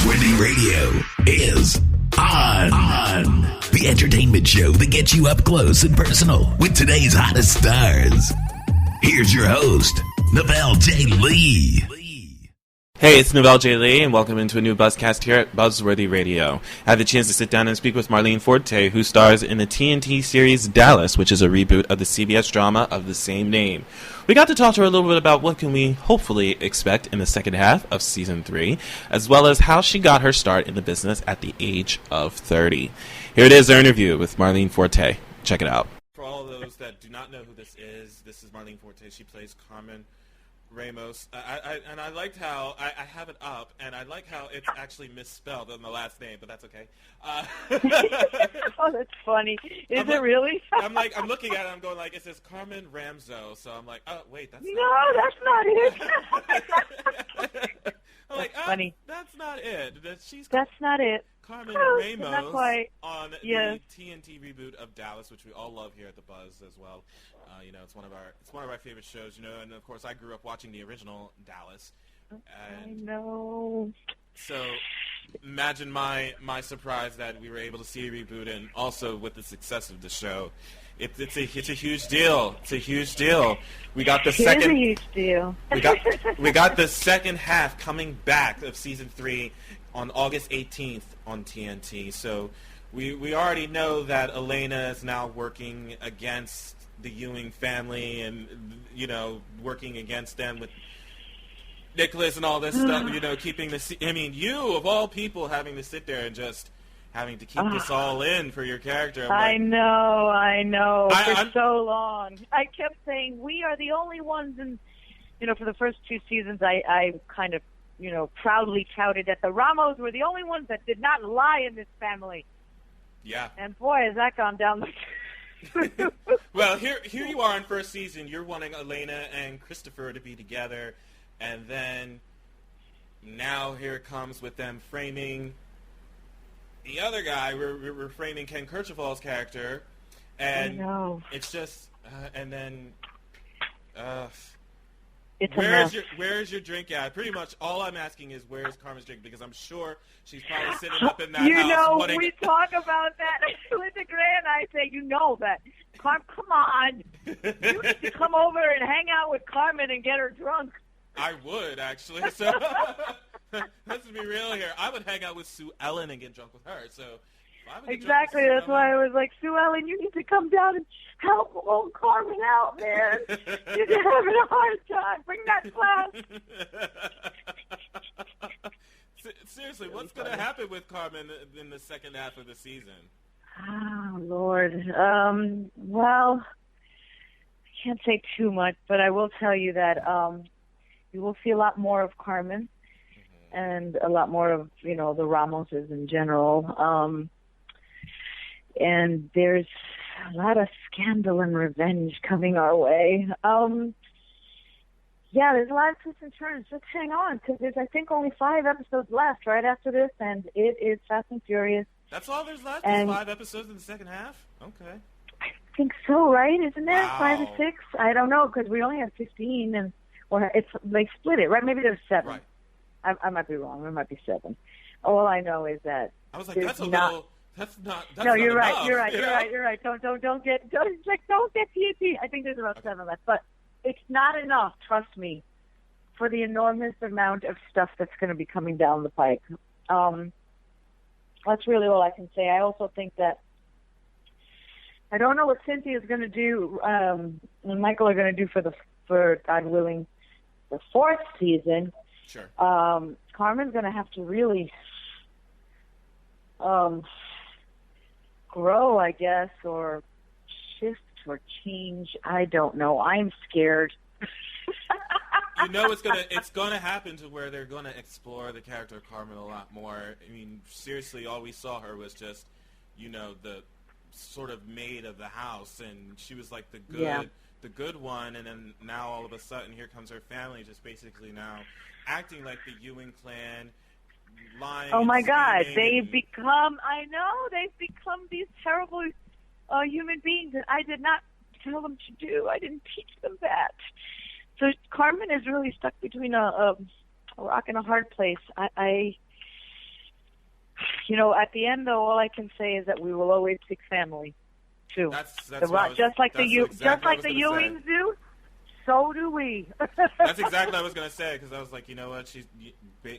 Buzzworthy Radio is on. The entertainment show that gets you up close and personal with today's hottest stars. Here's your host, Novell J. Lee. Hey, it's Novell J. Lee, and welcome into a new Buzzcast here at Buzzworthy Radio. I had the chance to sit down and speak with Marlene Forte, who stars in the TNT series Dallas, which is a reboot of the CBS drama of the same name. We got to talk to her a little bit about what can we hopefully expect in the second half of Season 3, as well as how she got her start in the business at the age of 30. Here it is, our interview with Marlene Forte. Check it out. For all those that do not know who this is Marlene Forte. She plays Carmen Ramos. I liked how I have it up, and I like how it's actually misspelled in the last name, but that's okay. Oh, that's funny. Is it really? I'm looking at it, I'm going like, it says Carmen Ramos, so I'm like, oh wait, that's that's not it. I'm like, funny. That's not it. That's not it. Carmen Not Ramos quite. on the TNT Reboot of Dallas, which we all love here at the Buzz as well. It's one of our favorite shows. And of course I grew up watching the original Dallas. I know. So imagine my surprise that we were able to see a reboot, and also with the success of the show. It's a huge deal. It's a huge deal. We got the second. It is a huge deal. we got the second half coming back of season 3 on August 18th on TNT. So we already know that Elena is now working against the Ewing family, and working against them with Nicholas and all this stuff. Keeping the. I mean, you of all people having to sit there and just having to keep this all in for your character. I know. For so long, I kept saying we are the only ones, and for the first 2 seasons, I kind of proudly touted that the Ramos were the only ones that did not lie in this family. Yeah. And boy, has that gone down the. Well, here you are in first season. You're wanting Elena and Christopher to be together, and then now here it comes with them framing the other guy. We're framing Ken Kercheval's character, and I know. It's just and then it's where's your drink at? Pretty much all I'm asking is where's Carmen's drink, because I'm sure she's probably sitting up in that house. We talk about that. Linda Gray and I say, that. Come on. You need to come over and hang out with Carmen and get her drunk. I would, actually. So let's be real here. I would hang out with Sue Ellen and get drunk with her. So exactly. That's why I was like, Sue Ellen, you need to come down and help old Carmen out, man. She's having a hard time. Bring that glass. Seriously, what's going to happen with Carmen in the second half of the season? Oh, Lord. Well, I can't say too much, but I will tell you that you will see a lot more of Carmen and a lot more of, the Ramoses in general. And there's a lot of scandal and revenge coming our way. There's a lot of twists and turns. Just hang on, because there's, I think, only 5 episodes left right after this, and it is Fast and Furious. That's all there's left? There's 5 episodes in the second half? Okay. I think so, right? Isn't there? Wow. 5 or 6? I don't know, because we only have 15, or they split it, right? Maybe there's 7. Right. I might be wrong. There might be 7. All I know is that I was like, that's not. That's no, you're not right. Enough, you're right. Don't get TNT. I think there's about 7 left, but it's not enough. Trust me, for the enormous amount of stuff that's going to be coming down the pike. That's really all I can say. I also think that I don't know what Cynthia is going to do, and Michael are going to do for God willing, the 4th season. Sure. Carmen's going to have to really grow, I guess, or shift or change. I don't know. I'm scared. It's gonna happen to where they're gonna explore the character of Carmen a lot more. I mean, seriously, all we saw her was just, the sort of maid of the house, and she was like the good one, and then now all of a sudden here comes her family, just basically now acting like the Ewing clan, lying. Oh my God, they've and become these terrible human beings that I did not tell them to do. I didn't teach them that. So Carmen is really stuck between a rock and a hard place. I At the end, though, all I can say is that we will always pick family, too. Just like the Ewings do, so do we. That's exactly what I was going to say, because I was like, you know what?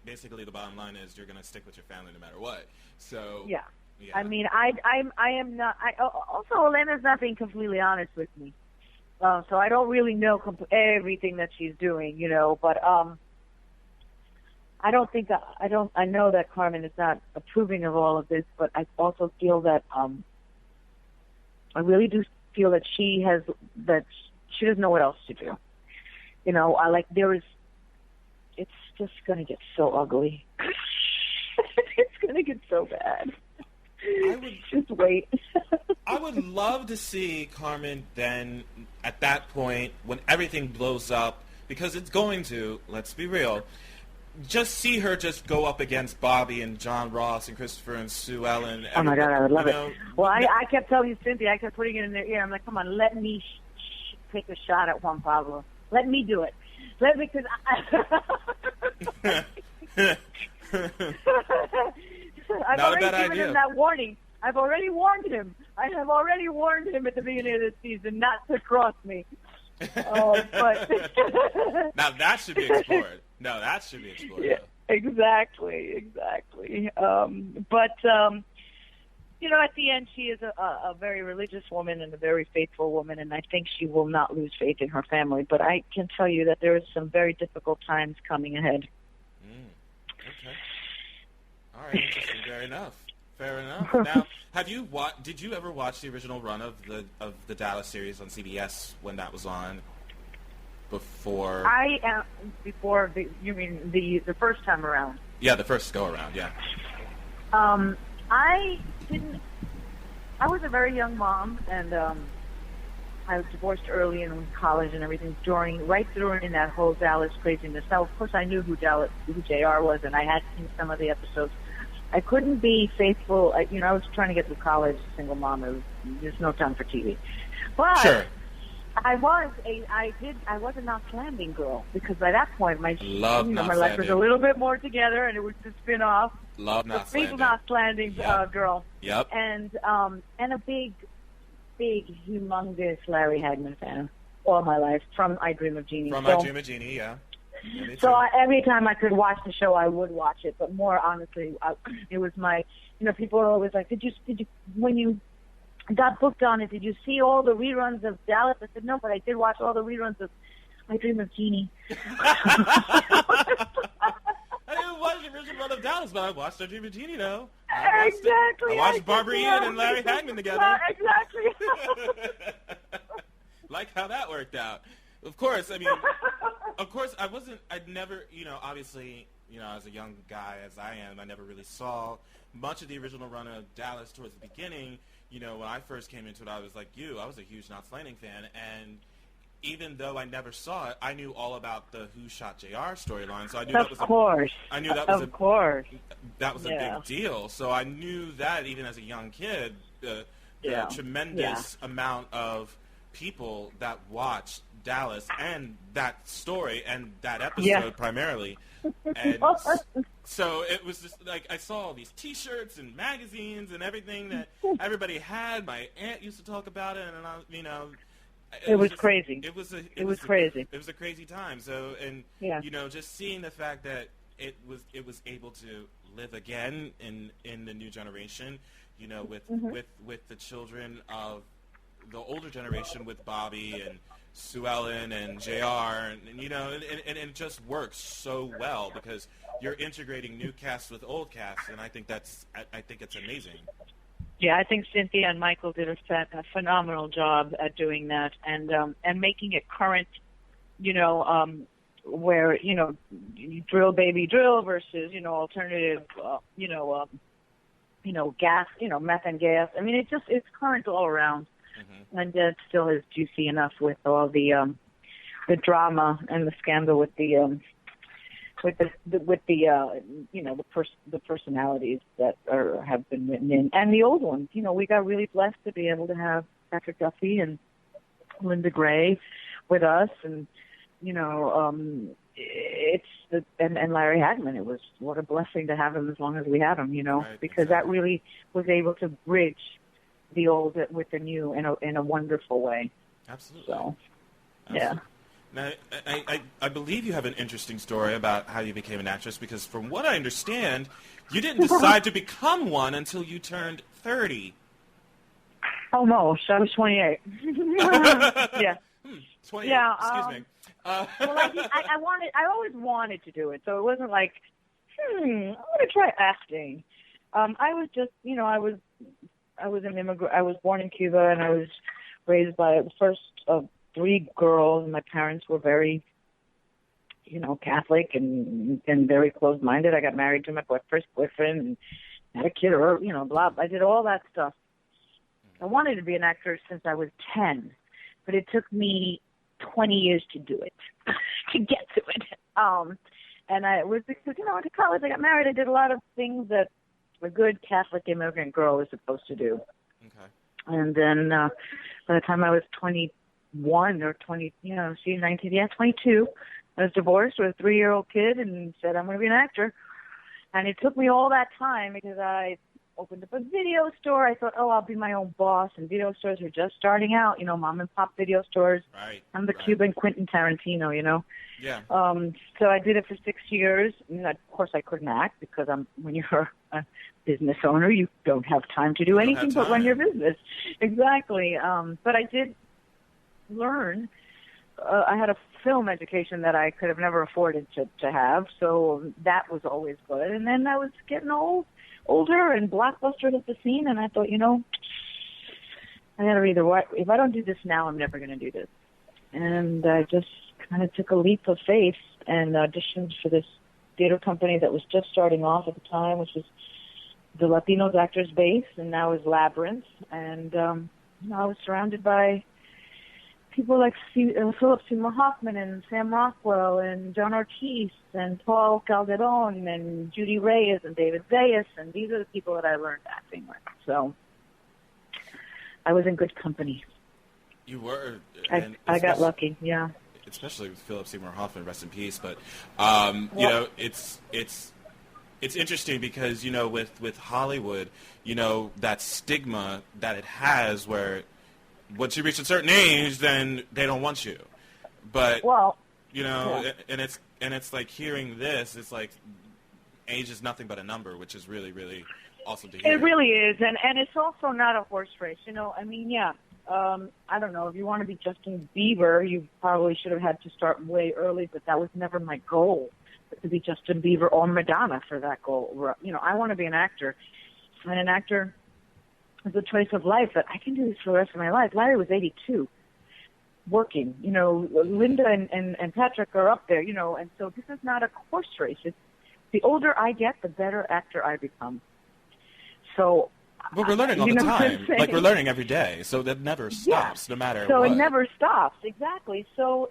Basically, the bottom line is you're going to stick with your family no matter what. So yeah. I mean, I am not. Also, Elena's not being completely honest with me, so I don't really know everything that she's doing, But I don't think I know that Carmen is not approving of all of this, but I also feel that I really do feel that she doesn't know what else to do. It's just going to get so ugly. It's going to get so bad. Just wait. I would love to see Carmen then, at that point, when everything blows up, because it's going to, let's be real, just see her just go up against Bobby and John Ross and Christopher and Sue Ellen. Oh, my God, I would love it. Well, I kept telling Cynthia, I kept putting it in their ear. I'm like, come on, let me take a shot at Juan Pablo. Let me do it. Because I've already given him that warning. I've already warned him. I have already warned him at the beginning of the season not to cross me. But now that should be explored. No, that should be explored. Yeah, exactly. But at the end, she is a very religious woman and a very faithful woman, and I think she will not lose faith in her family. But I can tell you that there is some very difficult times coming ahead. Okay. All right. Interesting. Fair enough. Now, did you ever watch the original run of the Dallas series on CBS when that was on? Before you mean the first time around? Yeah, the first go around. Yeah. I didn't. I was a very young mom, and I was divorced early in college and everything. Right during that whole Dallas craziness. Now, of course, I knew who JR was, and I had seen some of the episodes. I couldn't be faithful. I was trying to get through college, single mom. There's no time for TV. But sure. I was a Knots Landing girl, because by that point my life was a little bit more together, and it was the spin-off. Love Knots Landing. Knots Landing girl. Yep. And a big, humongous Larry Hagman fan all my life, from I Dream of Jeannie. I Dream of Jeannie, yeah. So every time I could watch the show, I would watch it. But more honestly, it was my, people are always like, did you when you got booked on it, did you see all the reruns of Dallas? I said, no, but I did watch all the reruns of I Dream of Jeannie. I didn't watch the original run of Dallas, but I watched I Dream of Jeannie, though. Exactly. I watched Barbara Ian and Larry Hagman together. Exactly. Like how that worked out. Of course, I'd never, obviously, as a young guy as I am, I never really saw much of the original run of Dallas towards the beginning. When I first came into it, I was like I was a huge Knots Landing fan, and even though I never saw it, I knew all about the Who Shot JR story,line, so I knew that was a big deal. So I knew that even as a young kid, the tremendous amount of people that watched Dallas and that story and that episode primarily. And so it was just like I saw all these T-shirts and magazines and everything that everybody had. My aunt used to talk about it, and it was crazy. It was crazy. It was a crazy time. So just seeing the fact that it was able to live again in the new generation, with the children of the older generation, with Bobby and Sue Ellen and JR, and it just works so well because you're integrating new casts with old casts, and I think it's amazing. Yeah, I think Cynthia and Michael did a phenomenal job at doing that, and making it current. Where drill baby drill versus alternative gas, meth and gas. I mean, it's current all around. Mm-hmm. And it still is juicy enough with all the drama and the scandal with the personalities that have been written in, and the old ones. We got really blessed to be able to have Patrick Duffy and Linda Gray with us, and and Larry Hagman. It was what a blessing to have him as long as we had him, Right, because exactly. that really was able to bridge the old with the new in a wonderful way. Absolutely. So, Absolutely. Now, I believe you have an interesting story about how you became an actress, because from what I understand, you didn't decide to become one until you turned 30. Oh no, I was 28. Yeah. 28. Yeah. Excuse me. Well, I always wanted to do it, so it wasn't like, I want to try acting. I was just, I was an immigrant. I was born in Cuba, and I was raised by the first of 3 girls. My parents were very, Catholic and very closed-minded. I got married to my first boyfriend and had a kid, or blah. I did all that stuff. I wanted to be an actor since I was 10, but it took me 20 years to do it, to get to it. And I was because I went to college. I got married. I did a lot of things that a good Catholic immigrant girl is supposed to do. Okay. And then by the time I was 21 or 20, 22, I was divorced with a 3-year-old kid and said, I'm going to be an actor. And it took me all that time because I opened up a video store. I thought, I'll be my own boss. And video stores were just starting out, mom and pop video stores. Right. I'm the Cuban Quentin Tarantino, Yeah. So I did it for 6 years. And of course, I couldn't act because when you're a business owner, you don't have time to do anything but run your business. Exactly. But I did learn. I had a film education that I could have never afforded to have, so that was always good. And then I was getting older, and Blockbuster hit the scene, and I thought, I got to either if I don't do this now, I'm never going to do this. And I just kind of took a leap of faith and auditioned for this theater company that was just starting off at the time, which was the Latinos Actors Base, and now is Labyrinth. And I was surrounded by people like Philip Seymour Hoffman and Sam Rockwell and John Ortiz and Paul Calderon and Judy Reyes and David Zayas, and these are the people that I learned acting with. So I was in good company. You were. I got lucky, yeah. Especially with Philip Seymour Hoffman, rest in peace. But it's interesting because with Hollywood, that stigma that it has, where once you reach a certain age, then they don't want you. But and it's like hearing this, it's like age is nothing but a number, which is really, really awesome to hear. It really is, and it's also not a horse race. I don't know, if you want to be Justin Bieber, you probably should have had to start way early, but that was never my goal, to be Justin Bieber or Madonna for that goal. I want to be an actor, and an actor is a choice of life, that I can do this for the rest of my life. Larry was 82, working. Linda and Patrick are up there, and so this is not a horse race. It's, the older I get, the better actor I become. So, but we're learning all the time. Like, we're learning every day, so that never stops, no matter what. So it never stops, exactly. So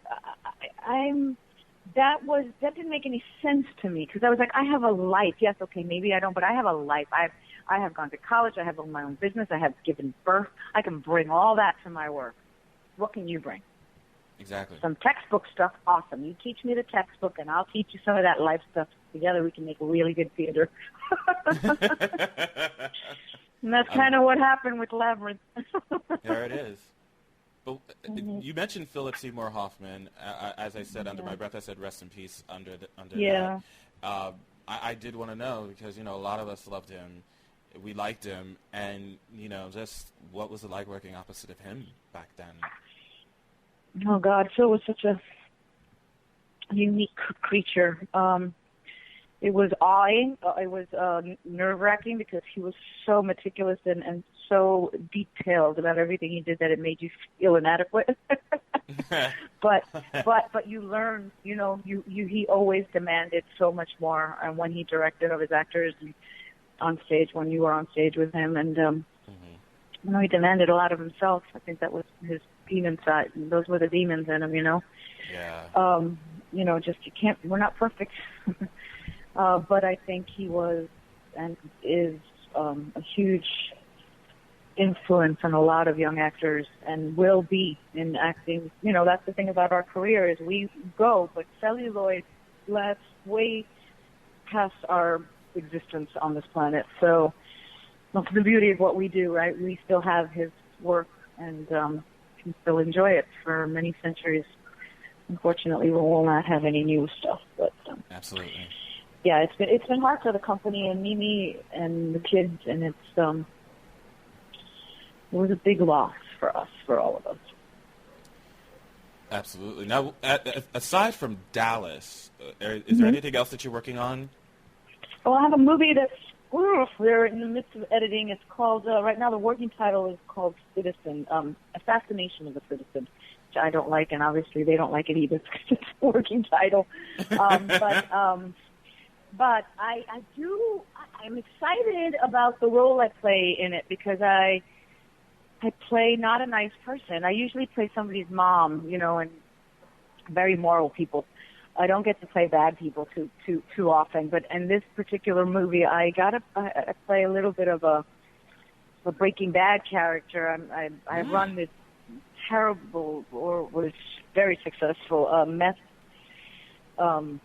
that didn't make any sense to me, because I was like, I have a life. Yes, okay, maybe I don't, but I have a life. I have gone to college. I have my own business. I have given birth. I can bring all that to my work. What can you bring? Exactly. Some textbook stuff, awesome. You teach me the textbook, and I'll teach you some of that life stuff. Together we can make really good theater. And that's kind of what happened with Labyrinth. There it is. But you mentioned Philip Seymour Hoffman. As I said under my breath, I said rest in peace under that. I did want to know, because, a lot of us loved him. We liked him. And, just what was it like working opposite of him back then? Oh, God. Phil was such a unique creature. It was awing. It was nerve-wracking, because he was so meticulous and so detailed about everything he did that it made you feel inadequate. but you learn, he always demanded so much more. And when he directed of his actors and on stage, when you were on stage with him, and he demanded a lot of himself. I think that was his demon side. Those were the demons in him, Yeah. Just you can't. We're not perfect. But I think he was and is a huge influence on a lot of young actors, and will be in acting. That's the thing about our career, is we go, but celluloid way past our existence on this planet. So that's the beauty of what we do, right? We still have his work and can still enjoy it for many centuries. Unfortunately, we will not have any new stuff. But absolutely, yeah, it's been hard for the company and Mimi and the kids, and it was a big loss for us, for all of us. Absolutely. Now, aside from Dallas, is there anything else that you're working on? Well, I have a movie that's we're in the midst of editing. It's called right now. The working title is called Citizen, Assassination of a Citizen, which I don't like, and obviously they don't like it either because it's a working title. But I'm excited about the role I play in it because I play not a nice person. I usually play somebody's mom, and very moral people. I don't get to play bad people too often, but in this particular movie, I play a little bit of a Breaking Bad character. I run this terrible, or was very successful, meth kind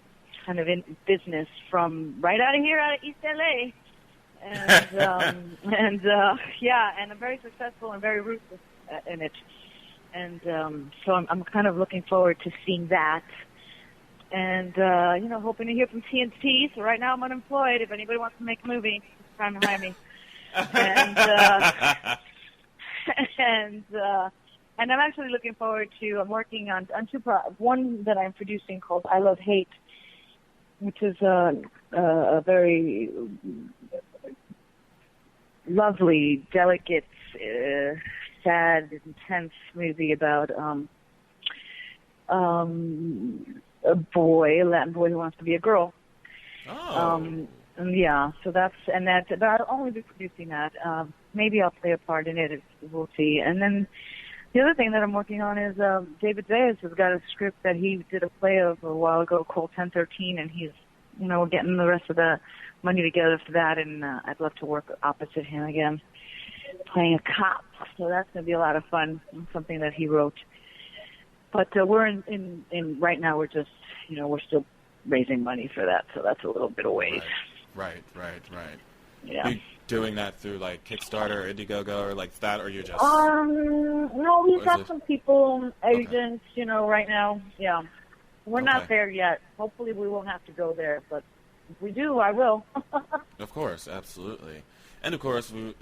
of in business from right out of East LA, and I'm very successful and very ruthless in it, and so I'm kind of looking forward to seeing that. And, hoping to hear from TNT. So right now I'm unemployed. If anybody wants to make a movie, it's time to hire me. And I'm actually looking forward to, I'm working on one that I'm producing called I Love Hate, which is a very lovely, delicate, sad, intense movie about a Latin boy who wants to be a girl. Oh. So but I'll only be producing that. Maybe I'll play a part in it. We'll see. And then the other thing that I'm working on is David Zayas has got a script that he did a play of a while ago called Tnt, and he's, getting the rest of the money together for that, and I'd love to work opposite him again, playing a cop. So that's going to be a lot of fun, something that he wrote. But we're in right now. We're just, we're still raising money for that, so that's a little bit of ways. Right. Yeah. Are you doing that through like Kickstarter, or Indiegogo, or like that, or you just? No, we've got some people, agents, right now. Yeah, we're not there yet. Hopefully, we won't have to go there, but if we do, I will. Of course, absolutely, and of course, we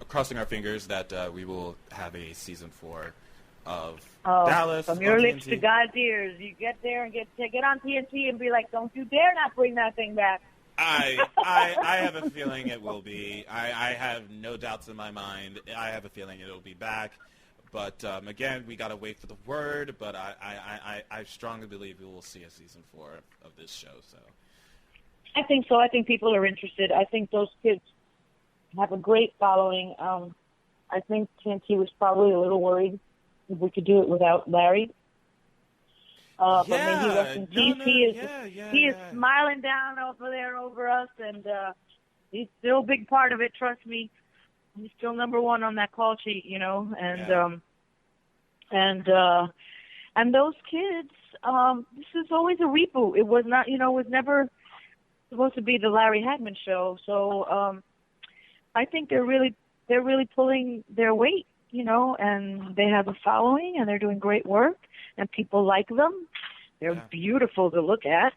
crossing our fingers that we will have a season 4. Of Dallas. From your lips to God's ears. You get there and get on TNT and be like, don't you dare not bring that thing back. I have a feeling it will be. I have no doubts in my mind. I have a feeling it will be back. But, again, we got to wait for the word. But I strongly believe we will see a season 4 of this show. So I think so. I think people are interested. I think those kids have a great following. I think TNT was probably a little worried if we could do it without Larry. But maybe rest in peace. He is smiling down over there over us, and he's still a big part of it, trust me. He's still number one on that call sheet, and those kids, this is always a reboot. It was not, it was never supposed to be the Larry Hagman show. So I think they're really pulling their weight. And they have a following, and they're doing great work, and people like them. They're beautiful to look at.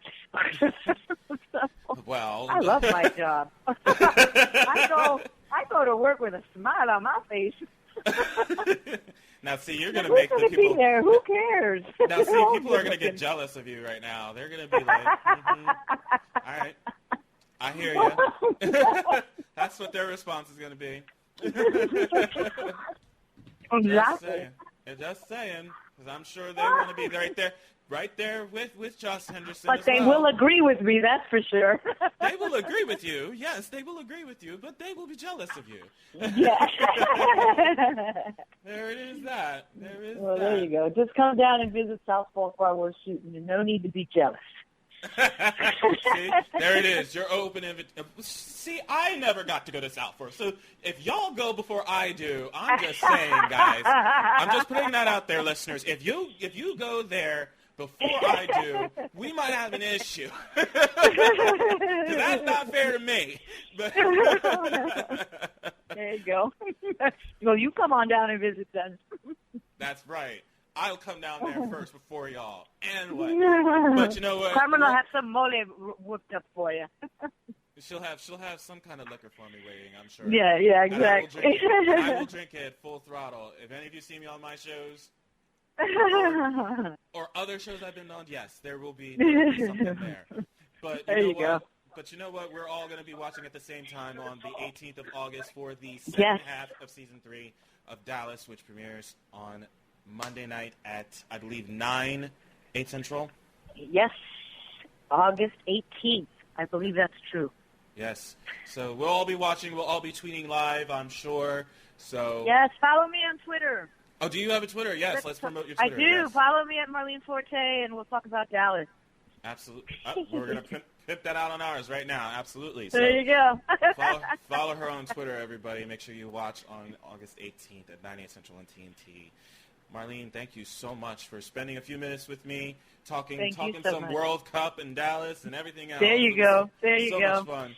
Well, I love my job. I go to work with a smile on my face. Now, see, you're going to make the people... be there. Who cares? Now, see, people are going to get jealous of you right now. They're going to be like, all right, I hear you. That's what their response is going to be. Exactly. Just saying, because I'm sure they want to be right there with Josh Henderson. But they will agree with me, that's for sure. They will agree with you. Yes, they will agree with you, but they will be jealous of you. Yeah. There it is. There you go. Just come down and visit South Fork while we're shooting, and no need to be jealous. See, there it is. You're open. See, I never got to go to South Fork, so if y'all go before I do, I'm just saying, guys. I'm just putting that out there, listeners. If you go there before I do, we might have an issue. 'Cause that's not fair to me. But there you go. Well, you come on down and visit then. That's right. I'll come down there first before y'all. And what? But you know what? Carmen will have some mole whipped up for you. She'll have some kind of liquor for me waiting, I'm sure. Yeah, exactly. I will drink it full throttle. If any of you see me on my shows or other shows I've been on, yes, there will be something there. But there you go. But you know what? We're all going to be watching at the same time on the 18th of August for the second half of Season 3 of Dallas, which premieres on Monday night at, I believe, 8 Central? Yes, August 18th. I believe that's true. Yes. So we'll all be watching. We'll all be tweeting live, I'm sure. So yes, follow me on Twitter. Oh, do you have a Twitter? Yes, let's promote your Twitter. I do. Yes. Follow me at Marlene Forte, and we'll talk about Dallas. Absolutely. We're going to pip that out on ours right now. Absolutely. So there you go. follow her on Twitter, everybody. Make sure you watch on August 18th at 9, 8 Central on TNT. Marlene, thank you so much for spending a few minutes with me, talking some World Cup and Dallas and everything else. There you go. There you go. So much fun.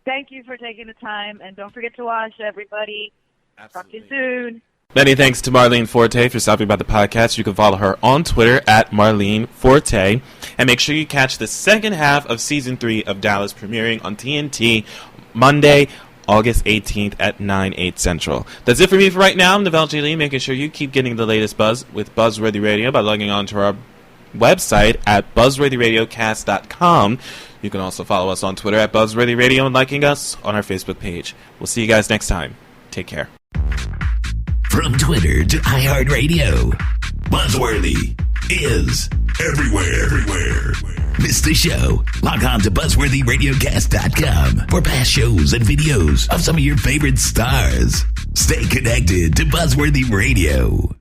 Thank you for taking the time, and don't forget to watch, everybody. Absolutely. Talk to you soon. Many thanks to Marlene Forte for stopping by the podcast. You can follow her on Twitter at Marlene Forte. And make sure you catch the second half of Season 3 of Dallas premiering on TNT Monday, August 18th at 9, 8 Central. That's it for me for right now. I'm Neville J. Lee, making sure you keep getting the latest buzz with Buzzworthy Radio by logging on to our website at buzzworthyradiocast.com. You can also follow us on Twitter at Buzzworthy Radio and liking us on our Facebook page. We'll see you guys next time. Take care. From Twitter to iHeartRadio, Buzzworthy is everywhere. Miss the show? Log on to buzzworthyradiocast.com for past shows and videos of some of your favorite stars. Stay connected to Buzzworthy Radio.